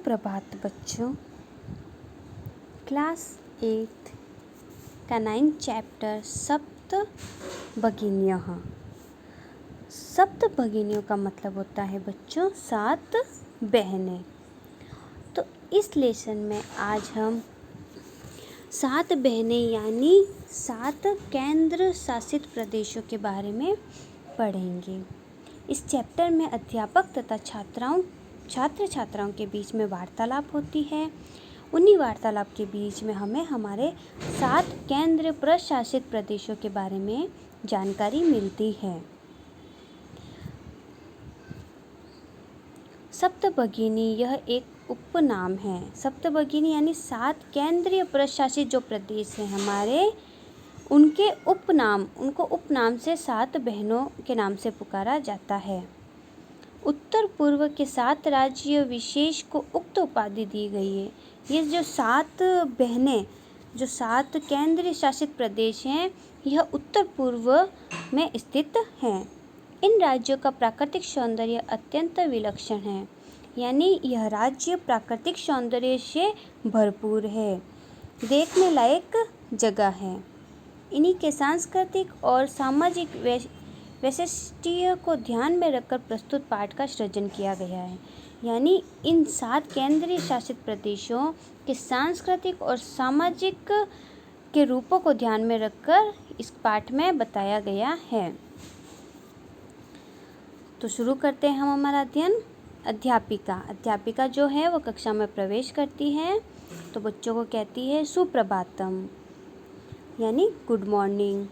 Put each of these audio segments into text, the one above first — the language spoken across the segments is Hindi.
सुप्रभात बच्चों। क्लास 8 का 9 चैप्टर सप्त भगिनियः। सप्त भगिनियों का मतलब होता है बच्चों 7 बहनें। तो इस लेसन में आज हम 7 बहनें यानी 7 केंद्र शासित प्रदेशों के बारे में पढ़ेंगे। इस चैप्टर में अध्यापक तथा छात्र छात्राओं के बीच में वार्तालाप होती है। उन्हीं वार्तालाप के बीच में हमें हमारे 7 केंद्र प्रशासित प्रदेशों के बारे में जानकारी मिलती है। सप्तभगिनी यह एक उपनाम है। सप्तभगिनी यानी 7 केंद्रीय प्रशासित जो प्रदेश हैं हमारे, उनको उपनाम से 7 बहनों के नाम से पुकारा जाता है। उत्तर पूर्व के 7 राज्य विशेष को उक्त उपाधि दी गई है। ये जो 7 बहनें, जो 7 केंद्रीय शासित प्रदेश हैं, यह उत्तर पूर्व में स्थित हैं। इन राज्यों का प्राकृतिक सौंदर्य अत्यंत विलक्षण है, यानी यह राज्य प्राकृतिक सौंदर्य से भरपूर है, देखने लायक जगह है। इन्हीं के सांस्कृतिक और सामाजिक वैशिष्ट्य को ध्यान में रखकर प्रस्तुत पाठ का सृजन किया गया है। यानी इन 7 केंद्रीय शासित प्रदेशों के सांस्कृतिक और सामाजिक के रूपों को ध्यान में रखकर इस पाठ में बताया गया है। तो शुरू करते हैं हम हमारा अध्ययन। अध्यापिका जो है वो कक्षा में प्रवेश करती है तो बच्चों को कहती है सुप्रभातम, यानी गुड मॉर्निंग।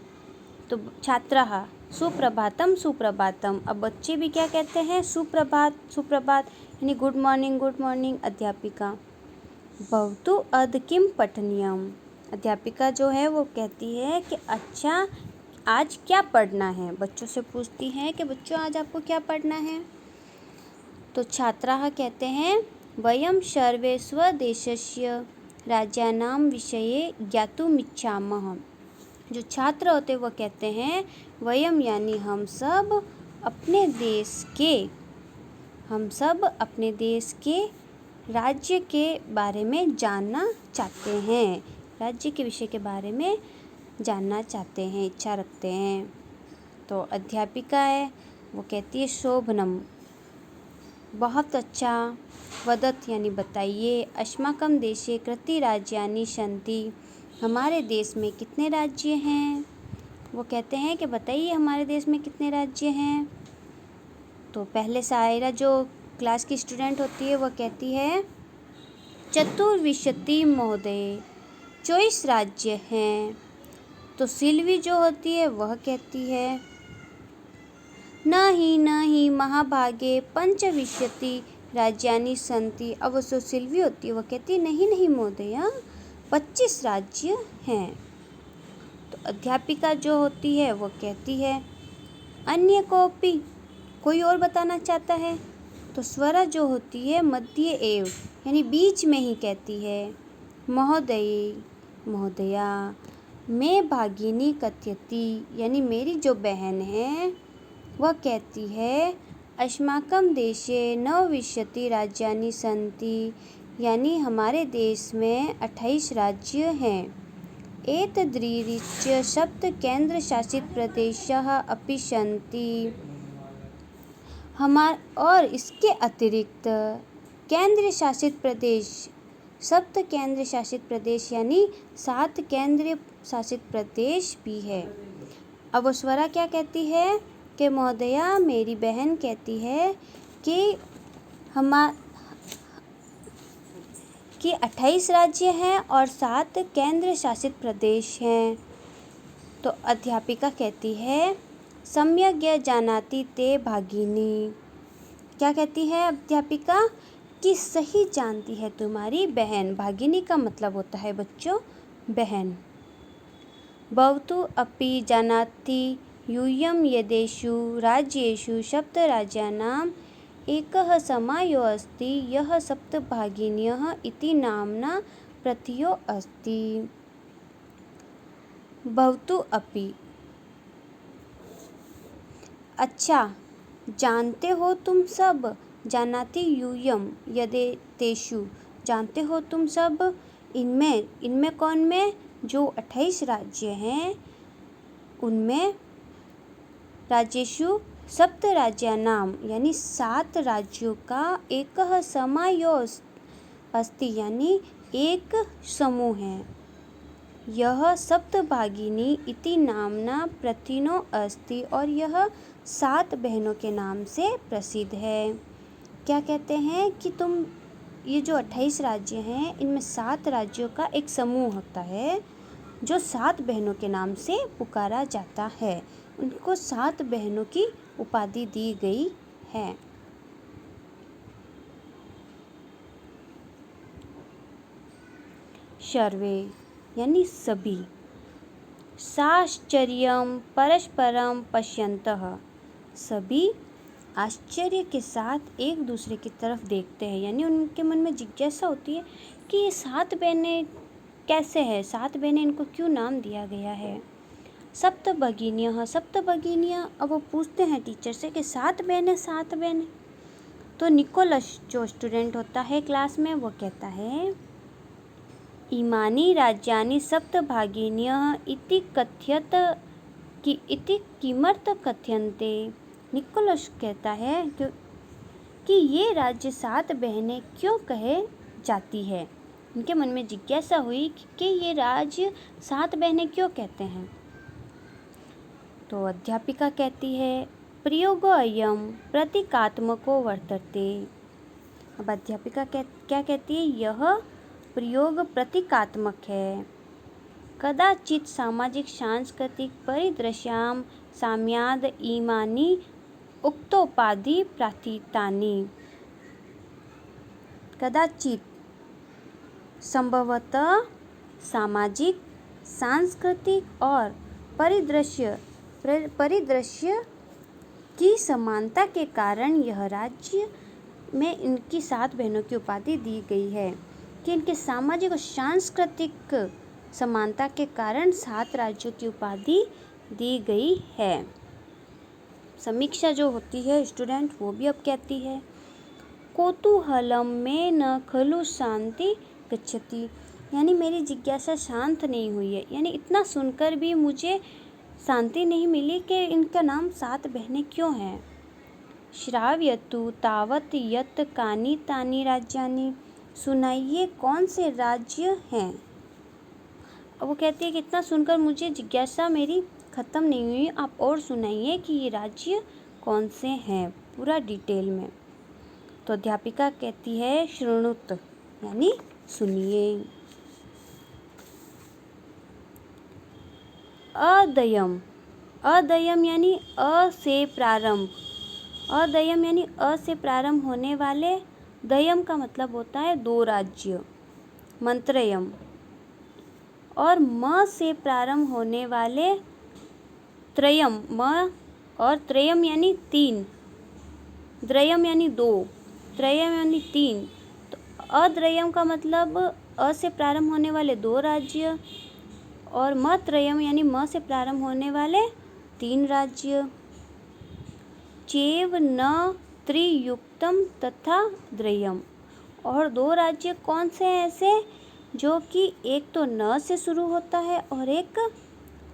तो छात्राः सुप्रभातम। अब बच्चे भी क्या कहते हैं? सुप्रभात यानी गुड मॉर्निंग। अध्यापिका भवतु अद्य किं पठनीयम्। अध्यापिका जो है वो कहती है कि अच्छा आज क्या पढ़ना है। बच्चों से पूछती है कि बच्चों आज आपको क्या पढ़ना है। तो छात्राः कहते हैं वयं सर्वे स्वदेशस्य राज्यानां विषये ज्ञातुमिच्छामः। जो छात्र होते हैं वो कहते हैं वयम यानी हम सब अपने देश के राज्य के बारे में जानना चाहते हैं। राज्य के विषय के बारे में जानना चाहते हैं, इच्छा रखते हैं। तो अध्यापिका है वो कहती है शोभनम, बहुत अच्छा। वदत यानी बताइए। अस्माकं देशे कति राज्यानि सन्ति। हमारे देश में कितने राज्य हैं। वो कहते हैं कि बताइए हमारे देश में कितने राज्य हैं। तो पहले सायरा जो क्लास की स्टूडेंट होती है वो कहती है चतुर्विंशति महोदय, 24 राज्य हैं। तो सिल्वी जो होती है वह कहती है न ही महाभागे पंचविंशति राज्यानि सन्ति। अब जो सिल्वी होती है वो कहती है नहीं महोदया, 25 राज्य हैं। तो अध्यापिका जो होती है वो कहती है अन्य कोई और बताना चाहता है। तो स्वरा जो होती है मध्य एव यानी बीच में ही कहती है महोदया मैं भागिनी कथयति, यानी मेरी जो बहन है वह कहती है अस्माकं देशे 29 राज्यानि सन्ति, यानी हमारे देश में 28 राज्य हैं। एतदतिरिच्य 7 केंद्र शासित प्रदेशाः अपि सन्ति। और इसके अतिरिक्त केंद्र शासित प्रदेश, 7 केंद्र शासित प्रदेश यानी 7 केंद्रीय शासित प्रदेश भी है। अब स्वरा क्या कहती है कि महोदया मेरी बहन कहती है कि 28 राज्य हैं और 7 केंद्र शासित प्रदेश हैं। तो अध्यापिका कहती है सम्यग् जानाति ते भागिनी। क्या कहती है अध्यापिका? कि सही जानती है तुम्हारी बहन। भागिनी का मतलब होता है बच्चों बहन। भवतु अपि जानाति यूयं यदेषु राज्येषु 7 राज्यानाम् एकः समायो अस्ति यः सप्तभागिन्यः इति नाम्ना प्रत्ययो अस्ति। भवतु अपि, अच्छा जानते हो तुम सब। जानाति यूयम तेषु, जानते हो तुम सब, इनमें कौन में, जो 28 राज्य हैं उनमें राज्येषु सप्त राज्यानाम यानी 7 राज्यों का एकः समायोः अस्ति यानी एक समूह है। यह सप्तभागिनी इति नामना प्रथिनो अस्ति और यह 7 बहनों के नाम से प्रसिद्ध है। क्या कहते हैं कि तुम ये जो 28 राज्य हैं इनमें 7 राज्यों का एक समूह होता है जो 7 बहनों के नाम से पुकारा जाता है। उनको 7 बहनों की उपाधि दी गई है। सर्वे यानी सभी, साश्चर्यं परस्परं पश्यन्तः, सभी आश्चर्य के साथ एक दूसरे की तरफ देखते हैं, यानी उनके मन में जिज्ञासा होती है कि ये 7 बहनें कैसे हैं, 7 बहनें, इनको क्यों नाम दिया गया है। सप्त भगिनियाँ, अब वो पूछते हैं टीचर से कि 7 बहनें, तो निकोलस जो स्टूडेंट होता है क्लास में वो कहता है इमानी राज्यानि सप्त भागिन्यः इति कथ्यत कि इति किमर्थ कथ्यन्ते। निकोलस कहता है कि ये राज्य 7 बहनें क्यों कहे जाती है। उनके मन में जिज्ञासा हुई कि ये राज्य 7 बहनें क्यों कहते हैं। तो अध्यापिका कहती है प्रयोगो अयम प्रतीकात्मको वर्तते। अब अध्यापिका क्या कहती है, यह प्रयोग प्रतीकात्मक है। कदाचित सामाजिक सांस्कृतिक परिदृश्याम साम्याद इमानी उक्तोपाधि प्राथितानि। कदाचित संभवतः सामाजिक, सांस्कृतिक और परिदृश्य की समानता के कारण यह राज्य में इनकी 7 बहनों की उपाधि दी गई है कि इनके सामाजिक और सांस्कृतिक समानता के कारण 7 राज्यों की उपाधि दी गई है। समीक्षा जो होती है स्टूडेंट वो भी अब कहती है कौतूहलम में न खलु शांति गच्छति, यानी मेरी जिज्ञासा शांत नहीं हुई है, यानी इतना सुनकर भी मुझे शांति नहीं मिली कि इनका नाम 7 बहनें क्यों हैं। श्राव्यतु तावत यत् कानि तानि राज्यानि, सुनाइए कौन से राज्य हैं। अब वो कहती है कि इतना सुनकर मुझे जिज्ञासा मेरी ख़त्म नहीं हुई, आप और सुनाइए कि ये राज्य कौन से हैं पूरा डिटेल में। तो अध्यापिका कहती है शृणुत यानी सुनिए। अदयम यानी अ से प्रारंभ, अदयम यानी अ से प्रारंभ होने वाले, दयम का मतलब होता है 2 राज्य, मंत्रयम, और म से प्रारंभ होने वाले त्रयम, म और त्रयम यानी 3, द्रयम यानी 2, त्रयम यानी 3। तो अद्रयम का मतलब अ से प्रारंभ होने वाले 2 राज्य और म त्रयम यानी म से प्रारंभ होने वाले 3 राज्य। चेव न त्रियुक्तम तथा द्रयम, और 2 राज्य कौन से हैं ऐसे जो कि एक तो न से शुरू होता है और एक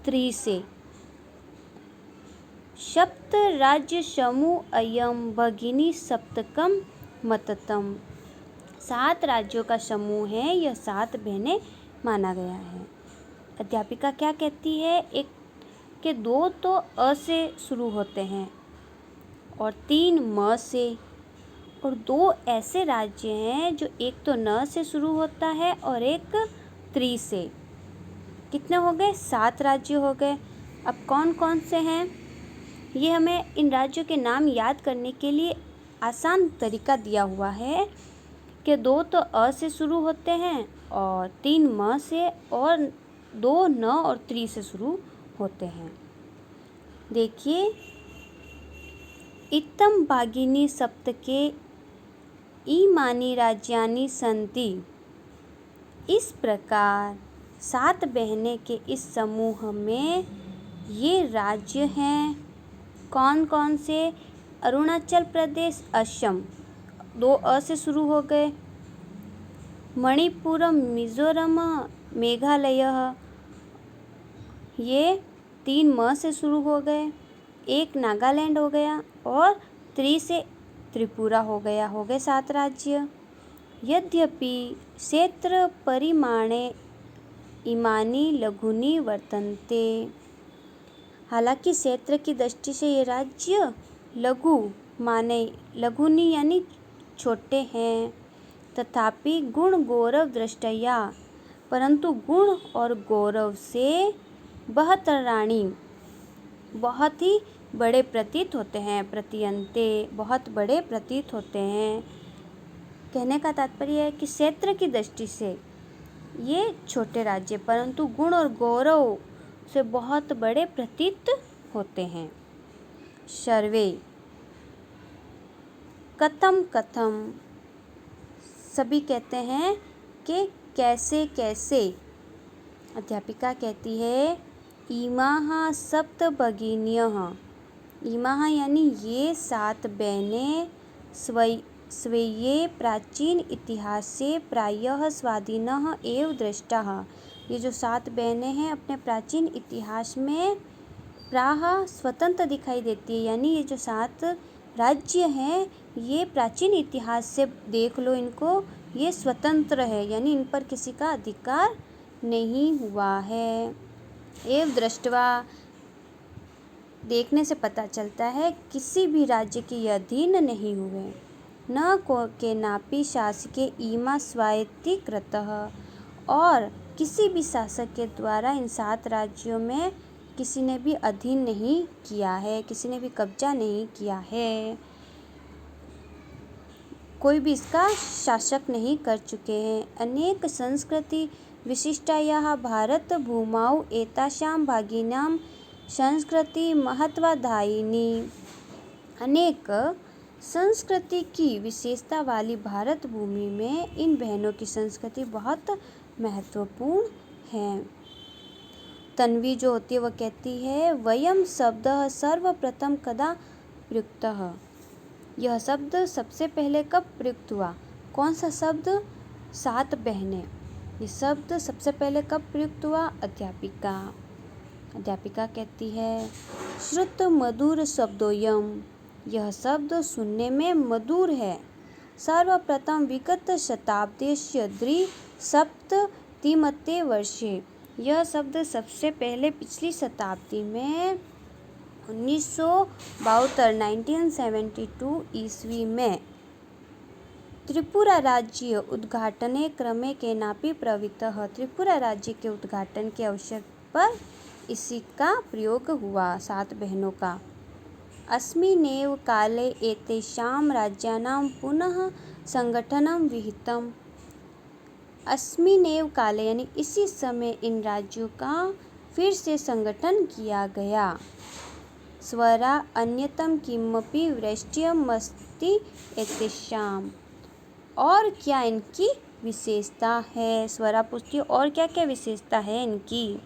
त्रि से। सप्त राज्य समूह अयम भगिनी सप्तकम मततम, 7 राज्यों का समूह है, यह 7 बहनें माना गया है। अध्यापिका क्या कहती है, एक के 2 तो अ से शुरू होते हैं और 3 म से, और 2 ऐसे राज्य हैं जो एक तो न से शुरू होता है और एक त्रि से। कितने हो गए, 7 राज्य हो गए। अब कौन कौन से हैं, ये हमें इन राज्यों के नाम याद करने के लिए आसान तरीका दिया हुआ है कि 2 तो अ से शुरू होते हैं और 3 म से, और 2 न और त्रि से शुरू होते हैं। देखिए, इत्थम भागिनी सप्तके इमानी राज्यानि सन्ति, इस प्रकार 7 बहनें के इस समूह में ये राज्य हैं। कौन कौन से, अरुणाचल प्रदेश, असम, 2 अ से शुरू हो गए, मणिपुरम, मिजोरम, मेघालय, ये 3 म से शुरू हो गए। 1 नागालैंड हो गया और 3 से त्रिपुरा हो गया, हो गए 7 राज्य। यद्यपि क्षेत्र परिमाणे इमानी लघुनी वर्तन्ते, हालांकि क्षेत्र की दृष्टि से ये राज्य लघु माने, लघुनी यानी छोटे हैं, तथापि गुण गौरव दृष्टया, परंतु गुण और गौरव से बहतराणी, बहुत ही बड़े प्रतीत होते हैं। प्रतीयन्ते, बहुत बड़े प्रतीत होते हैं। कहने का तात्पर्य है कि क्षेत्र की दृष्टि से ये छोटे राज्य परंतु गुण और गौरव से बहुत बड़े प्रतीत होते हैं। सर्वे, कथम कथम, सभी कहते हैं कि कैसे कैसे। अध्यापिका कहती है इमाः सप्त भगिन्यः, इमाः यानी ये 7 बहनें स्वीये प्राचीन इतिहासे प्रायः स्वाधीनः एव दृष्टाः, ये जो 7 बहनें हैं अपने प्राचीन इतिहास में प्रायः स्वतंत्र दिखाई देती है। यानी ये जो 7 राज्य हैं ये प्राचीन इतिहास से देख लो इनको, ये स्वतंत्र है, यानी इन पर किसी का अधिकार नहीं हुआ है। एव दृष्टवा, देखने से पता चलता है किसी भी राज्य के ये अधीन नहीं हुए। न को के नापी शासके इमा स्वायत्तीकृतः, और किसी भी शासक के द्वारा इन 7 राज्यों में किसी ने भी अधीन नहीं किया है, किसी ने भी कब्जा नहीं किया है, कोई भी इसका शासक नहीं कर चुके हैं। अनेक संस्कृति विशिष्टायाः भारत भूमौ एतासां भागिनां संस्कृति महत्वदायिनी, अनेक संस्कृति की विशेषता वाली भारत भूमि में इन बहनों की संस्कृति बहुत महत्वपूर्ण है। तन्वी जो होती है वह कहती है वयम शब्दः सर्वप्रथम कदा प्रयुक्तः, यह शब्द सबसे पहले कब प्रयुक्त हुआ। कौन सा शब्द? 7 बहनें, ये शब्द सबसे पहले कब प्रयुक्त हुआ। अध्यापिका, अध्यापिका कहती है श्रुत मधुर शब्दोयम, यह शब्द सुनने में मधुर है। सर्वप्रथम विगत शताब्दीस्य द्विसप्ततिमते वर्षे, यह शब्द सबसे पहले पिछली शताब्दी में 1972 ईस्वी में त्रिपुरा राज्य उद्घाटने क्रमे के नापी प्रवृत्तः, त्रिपुरा राज्य के उद्घाटन के अवसर पर इसी का प्रयोग हुआ 7 बहनों का। अस्मिन्नेव काले एतेषां राज्यानां पुनः संगठनं विहितम्, अस्मिन्नेव काले यानी इसी समय इन राज्यों का फिर से संगठन किया गया। स्वरा अन्यतम किमपि वैशिष्ट्यमस्ति एतेषां, और क्या इनकी विशेषता है। स्वरा पूछती है और क्या क्या विशेषता है इनकी।